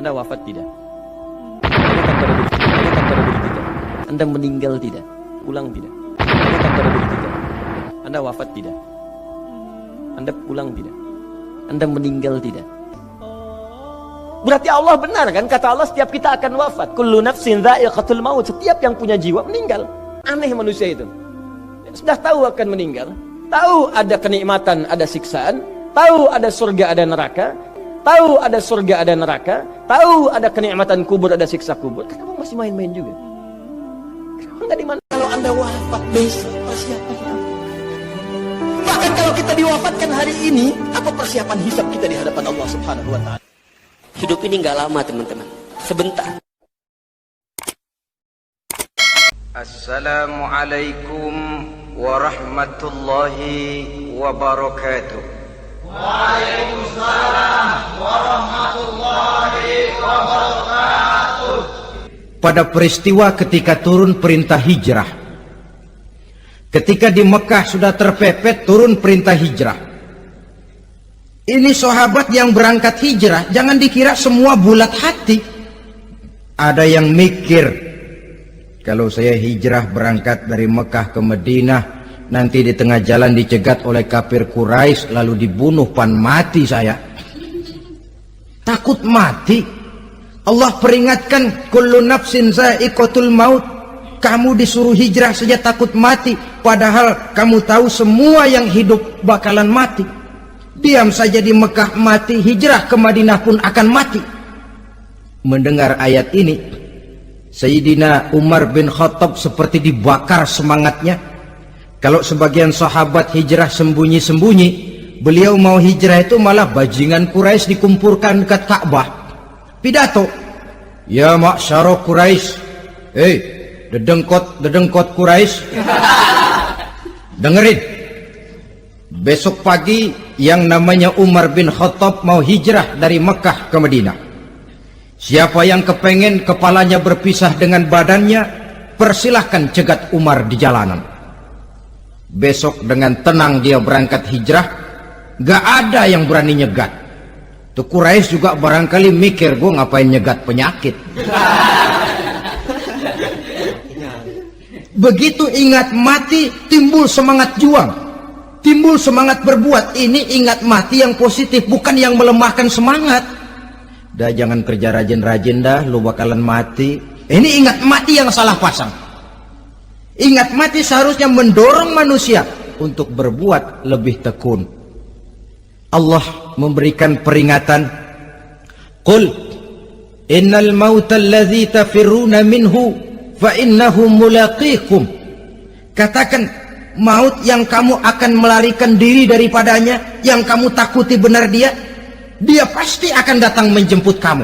Anda wafat tidak? Ada tanpa diri tidak? Ada tanpa diri tidak? Anda meninggal tidak? Pulang tidak? Ada tanpa diri tidak? Anda wafat tidak? Anda pulang tidak? Anda meninggal tidak? Berarti Allah benar kan? Kata Allah setiap kita akan wafat. Kullu nafsin dha'iqatul maut. Setiap yang punya jiwa meninggal. Aneh manusia itu. Sudah tahu akan meninggal. Tahu ada kenikmatan, ada siksaan. Tahu ada surga, ada neraka. Tahu ada surga, ada neraka. Tahu ada kenikmatan kubur, ada siksa kubur. Kenapa masih main-main juga? Kenapa nggak di mana? Kalau Anda wafat besok, persiapan apa? Bahkan kalau kita diwafatkan hari ini, apa persiapan hisab kita di hadapan Allah Subhanahu wa Ta'ala? Hidup ini nggak lama teman-teman, sebentar. Assalamualaikum warahmatullahi wabarakatuh. Waalaikumsalam warahmatullahi wabarakatuh. Pada peristiwa ketika turun perintah hijrah, ketika di Mekah sudah terpepet turun perintah hijrah, ini sahabat yang berangkat hijrah, jangan dikira semua bulat hati. Ada yang mikir, kalau saya hijrah berangkat dari Mekah ke Madinah, nanti di tengah jalan dicegat oleh kafir Quraisy lalu dibunuh, pan mati saya. Takut mati. Allah peringatkan, kullu nafsin za'iqatul maut. Kamu disuruh hijrah saja takut mati, padahal kamu tahu semua yang hidup bakalan mati. Diam saja di Mekah mati, hijrah ke Madinah pun akan mati. Mendengar ayat ini, Sayyidina Umar bin Khattab seperti dibakar semangatnya. Kalau sebagian sahabat hijrah sembunyi-sembunyi, beliau mau hijrah itu malah bajingan Quraisy dikumpulkan dekat Ka'bah. Pidato, ya ma'syara Quraisy, dedengkot Quraisy, dengerin. Besok pagi yang namanya Umar bin Khattab mau hijrah dari Mekah ke Madinah. Siapa yang kepengen kepalanya berpisah dengan badannya, persilahkan cegat Umar di jalanan. Besok dengan tenang dia berangkat hijrah, gak ada yang berani nyegat. Tuh Quraisy juga barangkali mikir, gue ngapain nyegat penyakit. Begitu ingat mati, timbul semangat juang, timbul semangat berbuat. Ini ingat mati yang positif, bukan yang melemahkan semangat. Dah jangan kerja rajin-rajin dah, lu bakalan mati. Ini ingat mati yang salah pasang. Ingat mati seharusnya mendorong manusia untuk berbuat lebih tekun. Allah memberikan peringatan, qul innal mauta alladzi tafirruna minhu fa innahu mulaqikum. Katakan, maut yang kamu akan melarikan diri daripadanya, yang kamu takuti benar dia pasti akan datang menjemput kamu.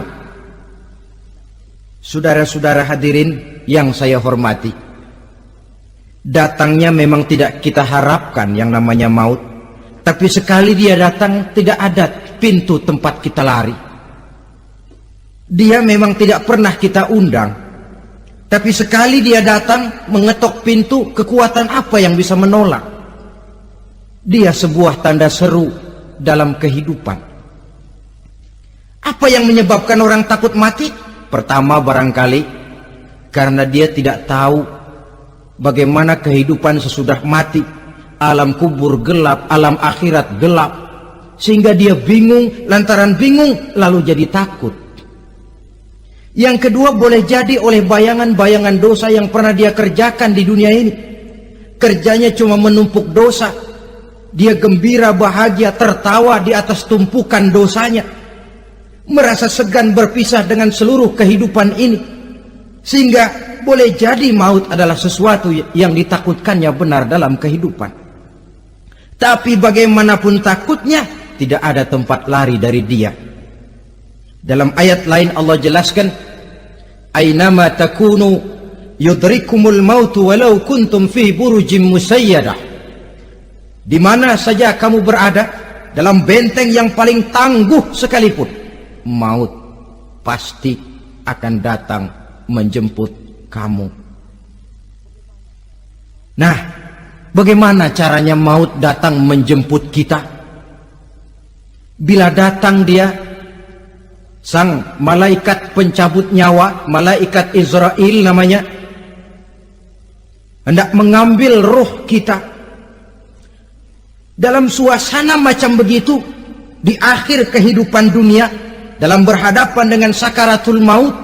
Saudara-saudara hadirin yang saya hormati, datangnya memang tidak kita harapkan yang namanya maut, tapi sekali dia datang tidak ada pintu tempat kita lari. Dia memang tidak pernah kita undang, tapi sekali dia datang mengetok pintu, kekuatan apa yang bisa menolak? Dia sebuah tanda seru dalam kehidupan. Apa yang menyebabkan orang takut mati? Pertama barangkali karena dia tidak tahu bagaimana kehidupan sesudah mati. Alam kubur gelap, alam akhirat gelap, sehingga dia bingung. Lantaran bingung lalu jadi takut. Yang kedua boleh jadi oleh bayangan-bayangan dosa yang pernah dia kerjakan di dunia ini. Kerjanya cuma menumpuk dosa. Dia gembira, bahagia, tertawa di atas tumpukan dosanya. Merasa segan berpisah dengan seluruh kehidupan ini, sehingga boleh jadi maut adalah sesuatu yang ditakutkannya benar dalam kehidupan. Tapi bagaimanapun takutnya, tidak ada tempat lari dari dia. Dalam ayat lain Allah jelaskan, ainama takunu yudrikumul mautu walau kuntum fi burujim musayyadah. Di mana saja kamu berada, dalam benteng yang paling tangguh sekalipun, maut pasti akan datang menjemput kamu. Nah, bagaimana caranya maut datang menjemput kita? Bila datang dia, sang malaikat pencabut nyawa, malaikat Israel namanya, hendak mengambil ruh kita. Dalam suasana macam begitu, di akhir kehidupan dunia, dalam berhadapan dengan sakaratul maut,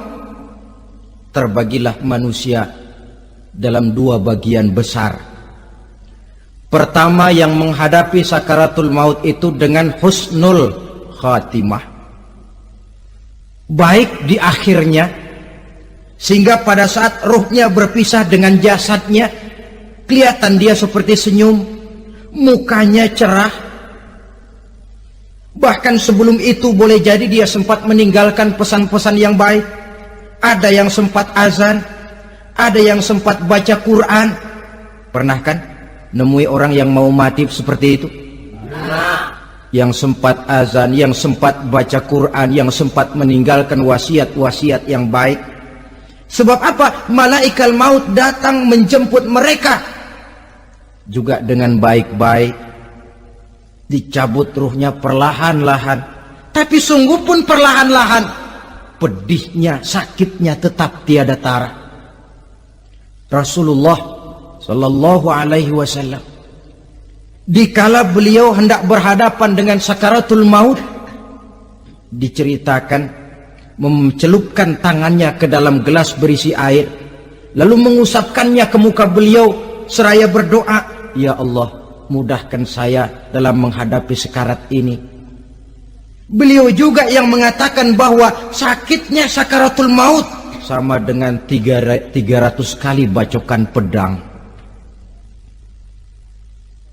terbagilah manusia dalam dua bagian besar. Pertama, yang menghadapi sakaratul maut itu dengan husnul khatimah, baik di akhirnya, sehingga pada saat ruhnya berpisah dengan jasadnya, kelihatan dia seperti senyum, mukanya cerah. Bahkan sebelum itu boleh jadi dia sempat meninggalkan pesan-pesan yang baik. Ada yang sempat azan, ada yang sempat baca Quran. Pernah kan nemui orang yang mau mati seperti itu? Yang sempat azan, yang sempat baca Quran, yang sempat meninggalkan wasiat-wasiat yang baik. Sebab apa? Malaikat maut datang menjemput mereka juga dengan baik-baik. Dicabut ruhnya perlahan-lahan, tapi sungguh pun perlahan-lahan. Pedihnya, sakitnya tetap tiada tara. Rasulullah Sallallahu Alaihi Wasallam, dikala beliau hendak berhadapan dengan sakaratul maut, diceritakan mencelupkan tangannya ke dalam gelas berisi air, lalu mengusapkannya ke muka beliau seraya berdoa, "Ya Allah, mudahkan saya dalam menghadapi sekarat ini." Beliau juga yang mengatakan bahwa sakitnya sakaratul maut sama dengan 300 kali bacokan pedang.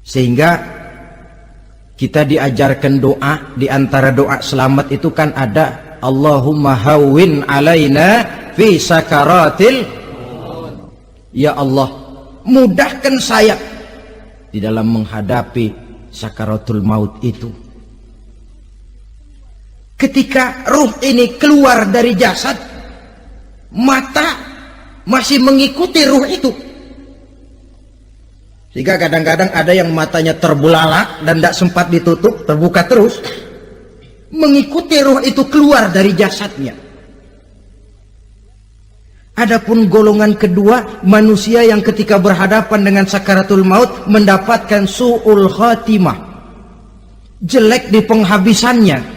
Sehingga kita diajarkan doa, di antara doa selamat itu kan ada Allahumma hawwin alaina fi sakaratil, ya Allah, mudahkan saya di dalam menghadapi sakaratul maut itu. Ketika ruh ini keluar dari jasad, mata masih mengikuti ruh itu. Sehingga kadang-kadang ada yang matanya terbelalak dan tidak sempat ditutup, terbuka terus, mengikuti ruh itu keluar dari jasadnya. Adapun golongan kedua, manusia yang ketika berhadapan dengan sakaratul maut mendapatkan su'ul khatimah, jelek di penghabisannya.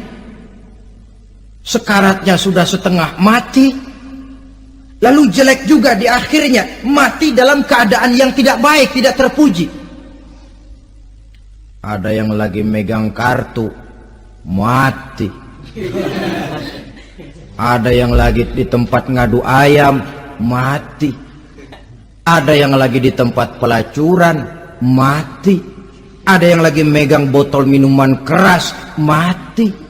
Sekaratnya sudah setengah mati, lalu jelek juga di akhirnya, mati dalam keadaan yang tidak baik, tidak terpuji. Ada yang lagi megang kartu, mati. Ada yang lagi di tempat ngadu ayam, mati. Ada yang lagi di tempat pelacuran, mati. Ada yang lagi megang botol minuman keras, mati.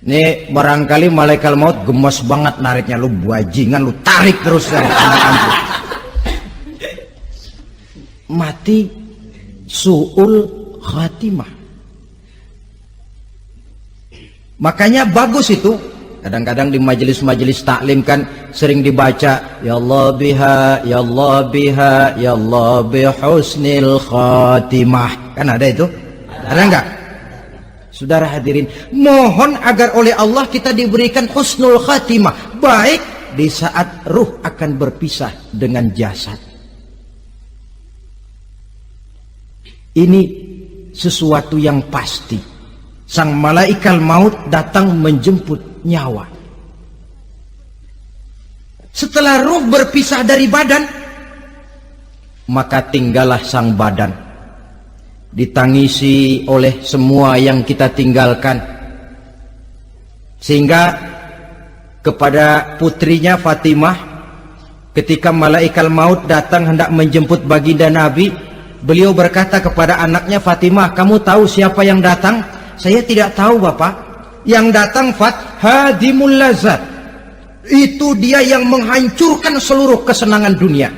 Nih barangkali malaikat maut gemes banget nariknya, lu bajingan, lu tarik terus ya. Mati su'ul khatimah. Makanya bagus itu, kadang-kadang di majelis-majelis taklim kan sering dibaca, ya Allah biha, ya Allah biha, ya Allah bihusnil khatimah. Kan ada itu? Ada enggak? Saudara hadirin, mohon agar oleh Allah kita diberikan husnul khatimah, baik di saat ruh akan berpisah dengan jasad. Ini sesuatu yang pasti. Sang malaikat maut datang menjemput nyawa. Setelah ruh berpisah dari badan, maka tinggallah sang badan, ditangisi oleh semua yang kita tinggalkan. Sehingga kepada putrinya Fatimah, ketika malaikat maut datang hendak menjemput baginda Nabi, beliau berkata kepada anaknya, Fatimah, kamu tahu siapa yang datang? Saya tidak tahu, Bapak. Yang datang hadimul lazat, itu dia yang menghancurkan seluruh kesenangan dunia.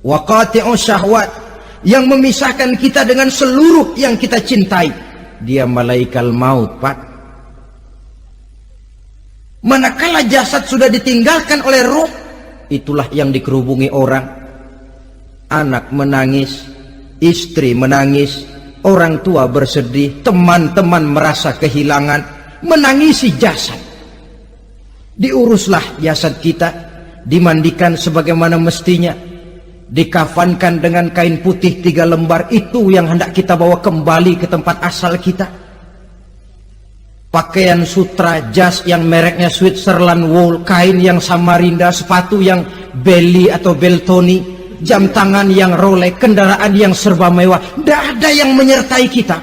Wa qati'u syahwat, yang memisahkan kita dengan seluruh yang kita cintai. Dia malaikat maut, Pak. Manakala jasad sudah ditinggalkan oleh ruh, itulah yang dikerubungi orang. Anak menangis, istri menangis, orang tua bersedih, teman-teman merasa kehilangan, menangisi jasad. Diuruslah jasad kita, dimandikan sebagaimana mestinya, dikafankan dengan kain putih 3 lembar. Itu yang hendak kita bawa kembali ke tempat asal kita. Pakaian sutra, jas yang mereknya Switzerland wool, kain yang Samarinda, sepatu yang Belly atau Beltoni, jam tangan yang Rolex, kendaraan yang serba mewah. Tidak ada yang menyertai kita.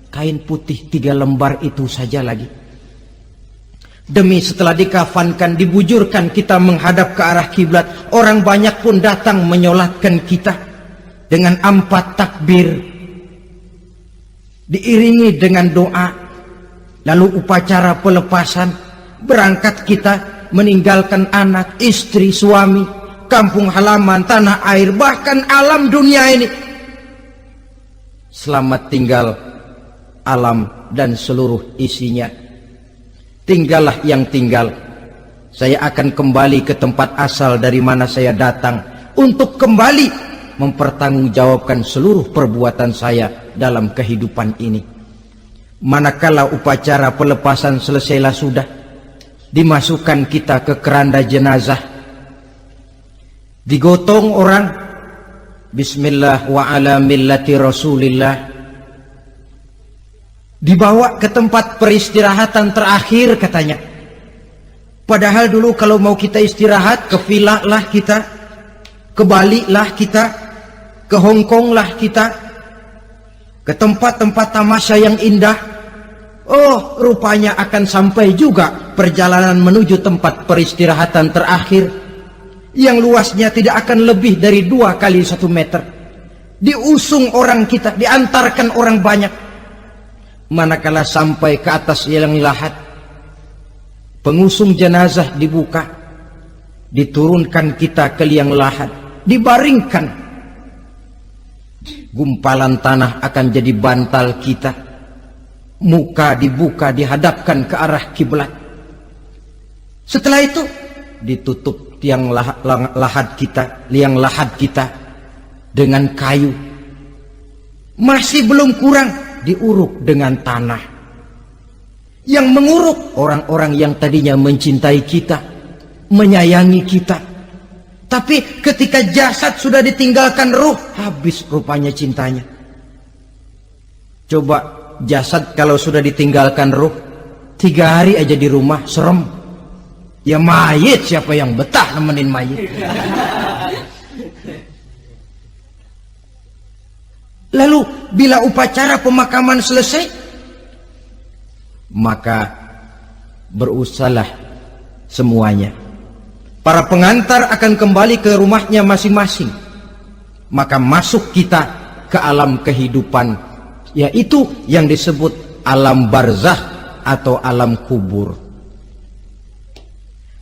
Kain putih 3 lembar itu saja lagi. Demi setelah dikafankan, dibujurkan kita menghadap ke arah kiblat, orang banyak pun datang menyolatkan kita dengan 4 takbir, diiringi dengan doa. Lalu upacara pelepasan, berangkat kita meninggalkan anak, istri, suami, kampung halaman, tanah air, bahkan alam dunia ini. Selamat tinggal alam dan seluruh isinya. Tinggallah yang tinggal. Saya akan kembali ke tempat asal dari mana saya datang, untuk kembali mempertanggungjawabkan seluruh perbuatan saya dalam kehidupan ini. Manakala upacara pelepasan selesailah sudah, dimasukkan kita ke keranda jenazah, digotong orang, bismillah wa ala millati rasulillah, dibawa ke tempat peristirahatan terakhir katanya. Padahal dulu kalau mau kita istirahat, ke villa lah kita, ke Bali lah kita, ke Hong Kong lah kita, ke tempat-tempat tamasya yang indah. Oh, rupanya akan sampai juga perjalanan menuju tempat peristirahatan terakhir, yang luasnya tidak akan lebih dari 2 kali 1 meter. Diusung orang kita, diantarkan orang banyak. Manakala sampai ke atas liang lahat, pengusung jenazah dibuka, diturunkan kita ke liang lahat, dibaringkan. Gumpalan tanah akan jadi bantal kita. Muka dibuka, dihadapkan ke arah kiblat. Setelah itu ditutup liang lahat kita dengan kayu. Masih belum kurang, diuruk dengan tanah. Yang menguruk orang-orang yang tadinya mencintai kita, menyayangi kita. Tapi ketika jasad sudah ditinggalkan ruh, habis rupanya cintanya. Coba jasad kalau sudah ditinggalkan ruh, 3 hari aja di rumah, serem. Ya mayit, siapa yang betah nemenin mayit? Lalu bila upacara pemakaman selesai, maka berusahalah semuanya. Para pengantar akan kembali ke rumahnya masing-masing. Maka masuk kita ke alam kehidupan, yaitu yang disebut alam barzakh atau alam kubur.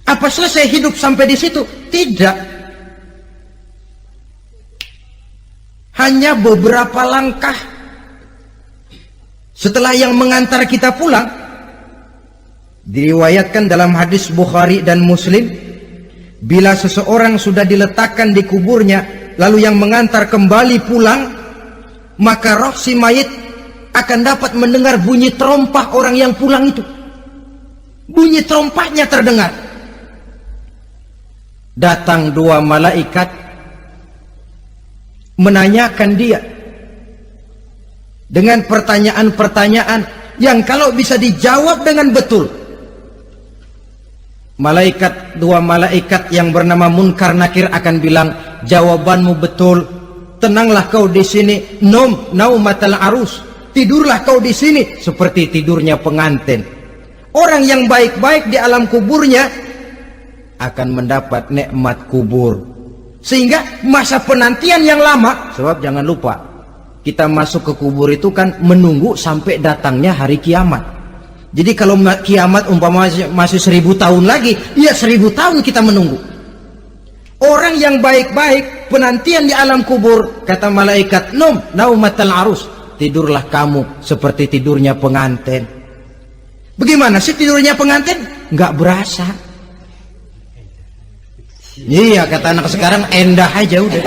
Apa selesai hidup sampai di situ? Tidak. Hanya beberapa langkah setelah yang mengantar kita pulang. Diriwayatkan dalam hadis Bukhari dan Muslim, bila seseorang sudah diletakkan di kuburnya, lalu yang mengantar kembali pulang, maka roh si mayit akan dapat mendengar bunyi terompah orang yang pulang itu. Bunyi terompahnya terdengar. Datang 2 malaikat menanyakan dia dengan pertanyaan-pertanyaan yang kalau bisa dijawab dengan betul, 2 malaikat yang bernama Munkar Nakir akan bilang, jawabanmu betul, tenanglah kau di sini, naumatal arus, tidurlah kau di sini seperti tidurnya pengantin. Orang yang baik-baik di alam kuburnya akan mendapat nikmat kubur, sehingga masa penantian yang lama. Sebab jangan lupa, kita masuk ke kubur itu kan menunggu sampai datangnya hari kiamat. Jadi kalau kiamat umpama masih 1000 tahun lagi, ya 1000 tahun kita menunggu. Orang yang baik-baik penantian di alam kubur, kata malaikat, naumatal arus, tidurlah kamu seperti tidurnya pengantin. Bagaimana sih tidurnya pengantin? Nggak berasa. Iya, kata anak sekarang, endah aja udah.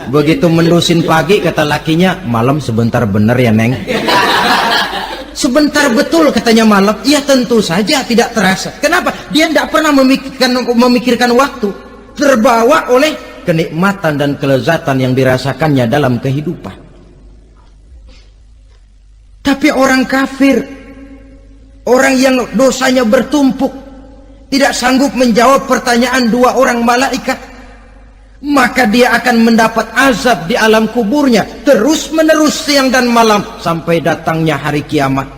Begitu mendusin pagi, kata lakinya, malam sebentar bener ya neng. sebentar betul katanya malam. Ya tentu saja tidak terasa. Kenapa? Dia tidak pernah memikirkan waktu. Terbawa oleh kenikmatan dan kelezatan yang dirasakannya dalam kehidupan. Tapi orang kafir, orang yang dosanya bertumpuk, tidak sanggup menjawab pertanyaan dua orang malaikat, maka dia akan mendapat azab di alam kuburnya terus menerus siang dan malam sampai datangnya hari kiamat.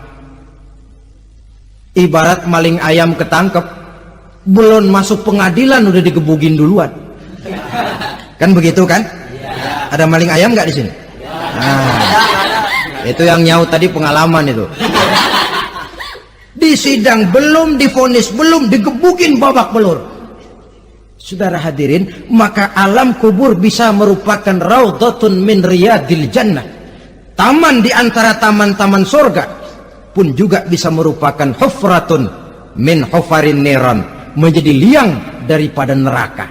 Ibarat maling ayam ketangkep, belum masuk pengadilan udah digebugin duluan. Kan begitu kan? Ada maling ayam nggak di sini? Nah, itu yang nyaut tadi pengalaman itu. Di sidang belum divonis, belum digebugin babak belur. Saudara hadirin, maka alam kubur bisa merupakan raudhatun min riyadil jannah. Taman di antara taman-taman surga, pun juga bisa merupakan hufratun min hufarin niran, menjadi liang daripada neraka.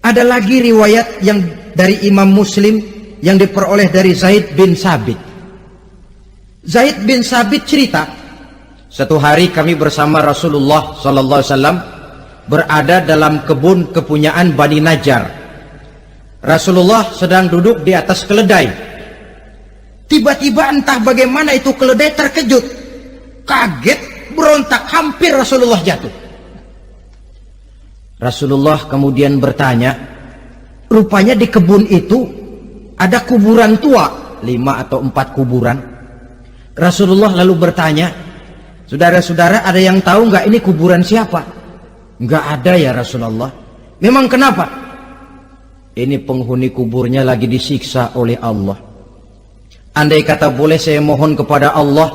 Ada lagi riwayat yang dari Imam Muslim yang diperoleh dari Zaid bin Sabit. Zaid bin Sabit cerita, satu hari kami bersama Rasulullah sallallahu alaihi wasallam berada dalam kebun kepunyaan Bani Najjar. Rasulullah sedang duduk di atas keledai. Tiba-tiba entah bagaimana itu keledai terkejut, kaget, berontak, hampir Rasulullah jatuh. Rasulullah kemudian bertanya, rupanya di kebun itu ada kuburan tua, 5 atau 4 kuburan. Rasulullah lalu bertanya, saudara-saudara ada yang tahu nggak ini kuburan siapa? Nggak ada ya Rasulullah. Memang kenapa? Ini penghuni kuburnya lagi disiksa oleh Allah. Andai kata boleh saya mohon kepada Allah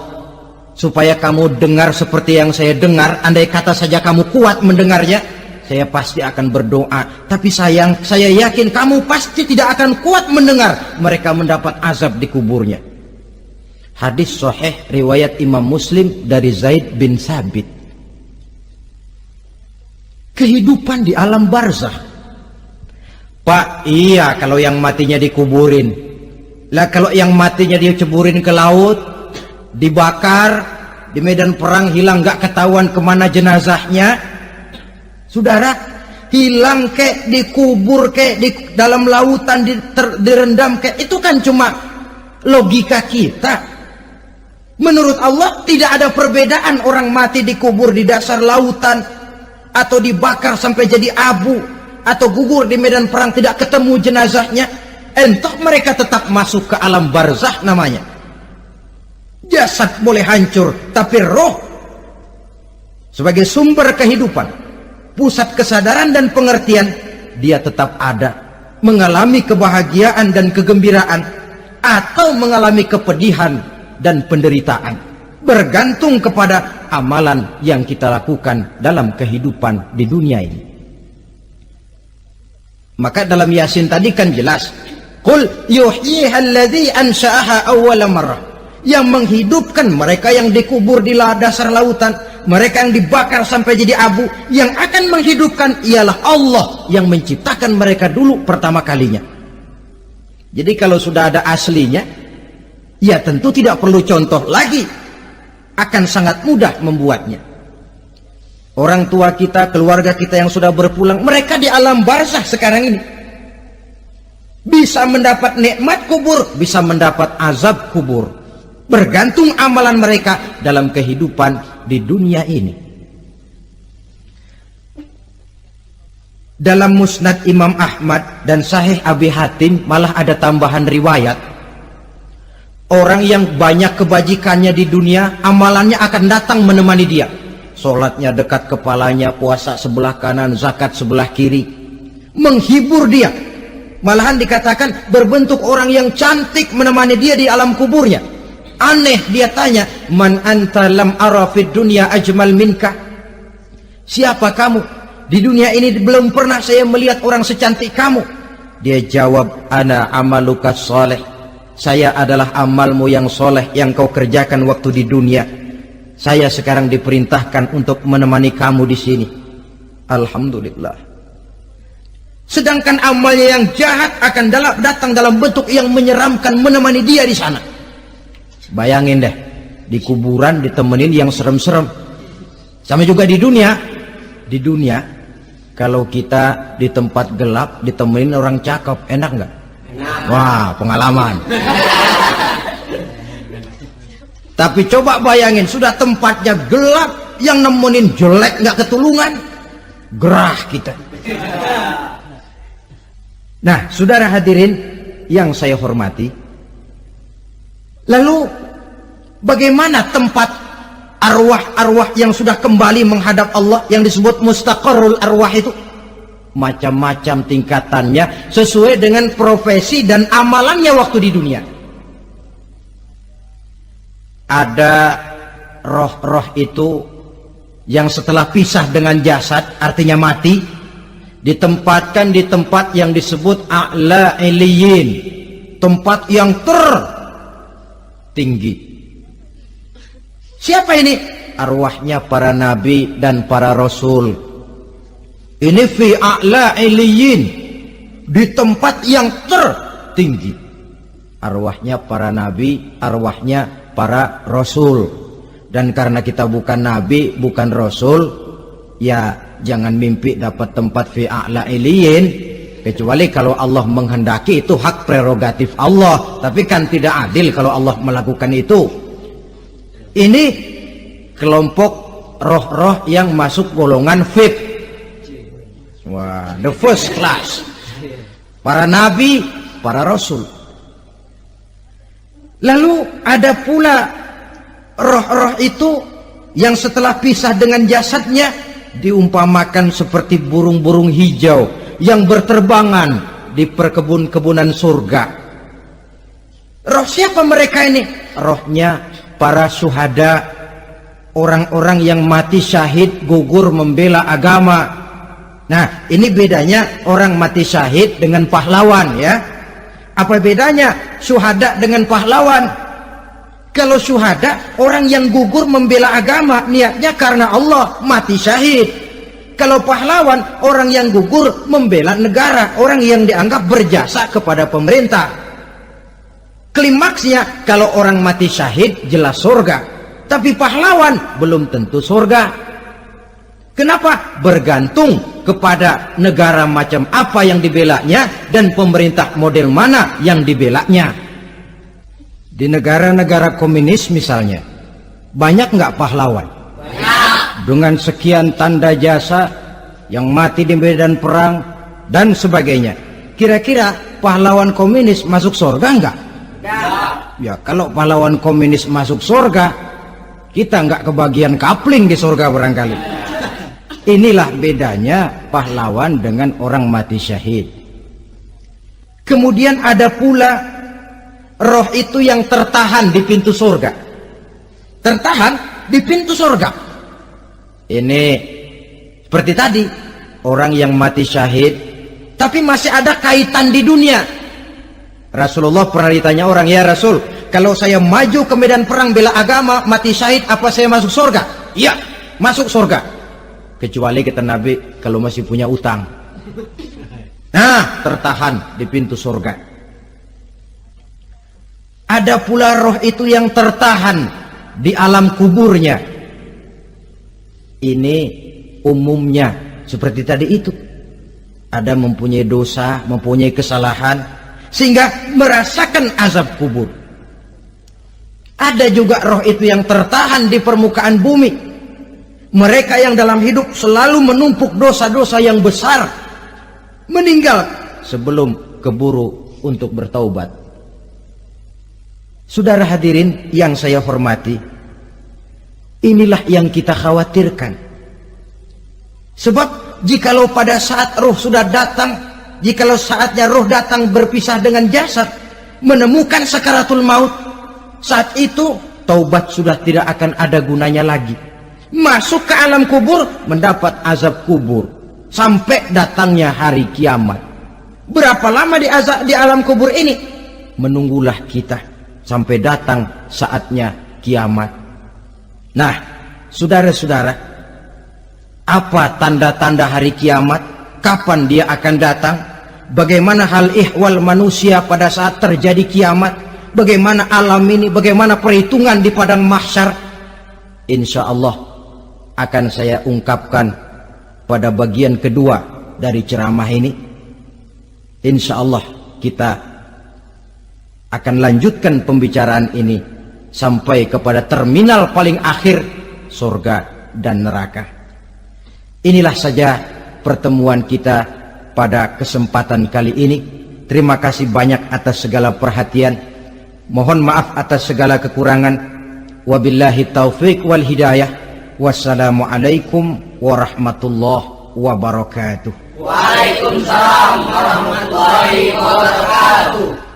supaya kamu dengar seperti yang saya dengar, andai kata saja kamu kuat mendengarnya, saya pasti akan berdoa. Tapi sayang, saya yakin kamu pasti tidak akan kuat mendengar mereka mendapat azab di kuburnya. Hadis sahih riwayat Imam Muslim dari Zaid bin Sabit. Kehidupan di alam barzah. Pak, iya kalau yang matinya dikuburin. Lah kalau yang matinya dia ceburin ke laut, dibakar, di medan perang hilang gak ketahuan kemana jenazahnya. Saudara, hilang kek, dikubur kek, di dalam lautan direndam kek, itu kan cuma logika kita. Menurut Allah tidak ada perbedaan orang mati dikubur di dasar lautan atau dibakar sampai jadi abu atau gugur di medan perang tidak ketemu jenazahnya. Entah mereka tetap masuk ke alam barzah namanya. Jasad boleh hancur, tapi roh sebagai sumber kehidupan, pusat kesadaran dan pengertian, dia tetap ada, mengalami kebahagiaan dan kegembiraan atau mengalami kepedihan dan penderitaan, bergantung kepada amalan yang kita lakukan dalam kehidupan di dunia ini. Maka dalam Yasin tadi kan jelas, qul yuhyiha alladzi ansha'aha awwala marrah, yang menghidupkan mereka yang dikubur di dasar lautan, mereka yang dibakar sampai jadi abu, yang akan menghidupkan ialah Allah yang menciptakan mereka dulu pertama kalinya. Jadi kalau sudah ada aslinya, ya tentu tidak perlu contoh lagi, akan sangat mudah membuatnya. Orang tua kita, keluarga kita yang sudah berpulang, mereka di alam barzah sekarang ini bisa mendapat nikmat kubur, bisa mendapat azab kubur, bergantung amalan mereka dalam kehidupan di dunia ini. Dalam Musnad Imam Ahmad dan Sahih Abi Hatim malah ada tambahan riwayat, orang yang banyak kebajikannya di dunia, amalannya akan datang menemani dia. Sholatnya dekat kepalanya, puasa sebelah kanan, zakat sebelah kiri, menghibur dia. Malahan dikatakan berbentuk orang yang cantik menemani dia di alam kuburnya. Aneh, dia tanya, man anta lam ara fid dunya ajmal minka, siapa kamu? Di dunia ini belum pernah saya melihat orang secantik kamu. Dia jawab, ana amaluka soleh, saya adalah amalmu yang soleh yang kau kerjakan waktu di dunia. Saya sekarang diperintahkan untuk menemani kamu di sini. Alhamdulillah. Sedangkan amalnya yang jahat akan datang dalam bentuk yang menyeramkan menemani dia di sana. Bayangin deh, di kuburan ditemenin yang serem-serem. Sama juga di dunia. Di dunia, kalau kita di tempat gelap ditemenin orang cakep, enak nggak? Wah, pengalaman. Tapi coba bayangin, sudah tempatnya gelap, yang nemenin jelek nggak ketulungan, gerah kita. Nah, saudara hadirin yang saya hormati, lalu bagaimana tempat arwah-arwah yang sudah kembali menghadap Allah yang disebut mustaqarrul arwah itu? Macam-macam tingkatannya sesuai dengan profesi dan amalannya waktu di dunia. Ada roh-roh itu yang setelah pisah dengan jasad, artinya mati, ditempatkan di tempat yang disebut a'la iliyin, tempat yang tertinggi. Siapa ini? Arwahnya para nabi dan para rasul. Ini fi a'la iliyin, di tempat yang tertinggi. Arwahnya para nabi, arwahnya para rasul. Dan karena kita bukan nabi, bukan rasul, ya jangan mimpi dapat tempat fi a'la iliyin, kecuali kalau Allah menghendaki. Itu hak prerogatif Allah, tapi kan tidak adil kalau Allah melakukan itu. Ini kelompok roh-roh yang masuk golongan VIP. Wah, the first class. Para nabi, para rasul. Lalu ada pula roh-roh itu yang setelah pisah dengan jasadnya diumpamakan seperti burung-burung hijau yang berterbangan di perkebun-kebunan surga. Roh siapa mereka ini? Rohnya para syuhada, orang-orang yang mati syahid gugur membela agama. Nah, ini bedanya orang mati syahid dengan pahlawan, ya. Apa bedanya syuhada dengan pahlawan? Kalau syuhada, orang yang gugur membela agama, niatnya karena Allah, mati syahid. Kalau pahlawan, orang yang gugur membela negara, orang yang dianggap berjasa kepada pemerintah. Klimaksnya, kalau orang mati syahid jelas surga, tapi pahlawan belum tentu surga. Kenapa? Bergantung kepada negara macam apa yang dibelanya dan pemerintah model mana yang dibelanya. Di negara-negara komunis misalnya, banyak nggak pahlawan? Banyak. Dengan sekian tanda jasa yang mati di medan perang dan sebagainya. Kira-kira pahlawan komunis masuk surga nggak? Ya, kalau pahlawan komunis masuk surga, kita nggak kebagian kapling di surga barangkali. Inilah bedanya pahlawan dengan orang mati syahid. Kemudian ada pula roh itu yang tertahan di pintu surga. Tertahan di pintu surga. Ini seperti tadi, orang yang mati syahid tapi masih ada kaitan di dunia. Rasulullah pernah ditanya orang, ya Rasul, kalau saya maju ke medan perang bela agama, mati syahid, apa saya masuk surga? Iya, masuk surga. Kecuali kata Nabi, kalau masih punya utang. Nah, tertahan di pintu surga. Ada pula roh itu yang tertahan di alam kuburnya. Ini umumnya seperti tadi itu. Ada mempunyai dosa, mempunyai kesalahan, sehingga merasakan azab kubur. Ada juga roh itu yang tertahan di permukaan bumi. Mereka yang dalam hidup selalu menumpuk dosa-dosa yang besar, meninggal sebelum keburu untuk bertaubat. Saudara hadirin yang saya hormati, inilah yang kita khawatirkan. Sebab jikalau pada saat roh sudah datang, jikalau saatnya roh datang berpisah dengan jasad, menemukan sakaratul maut, saat itu taubat sudah tidak akan ada gunanya lagi. Masuk ke alam kubur, mendapat azab kubur sampai datangnya hari kiamat. Berapa lama di alam kubur ini? Menunggulah kita sampai datang saatnya kiamat. Nah, saudara-saudara, apa tanda-tanda hari kiamat? Kapan dia akan datang? Bagaimana hal ihwal manusia pada saat terjadi kiamat? bagaimana alam ini, bagaimana perhitungan di padang mahsyar, insya Allah akan saya ungkapkan pada bagian kedua dari ceramah ini. Insya Allah kita akan lanjutkan pembicaraan ini sampai kepada terminal paling akhir, surga dan neraka. Inilah saja pertemuan kita pada kesempatan kali ini. Terima kasih banyak atas segala perhatian. Mohon maaf atas segala kekurangan. Wabillahi taufiq wal hidayah. Wassalamualaikum warahmatullahi wabarakatuh. Waalaikumsalam warahmatullahi wabarakatuh.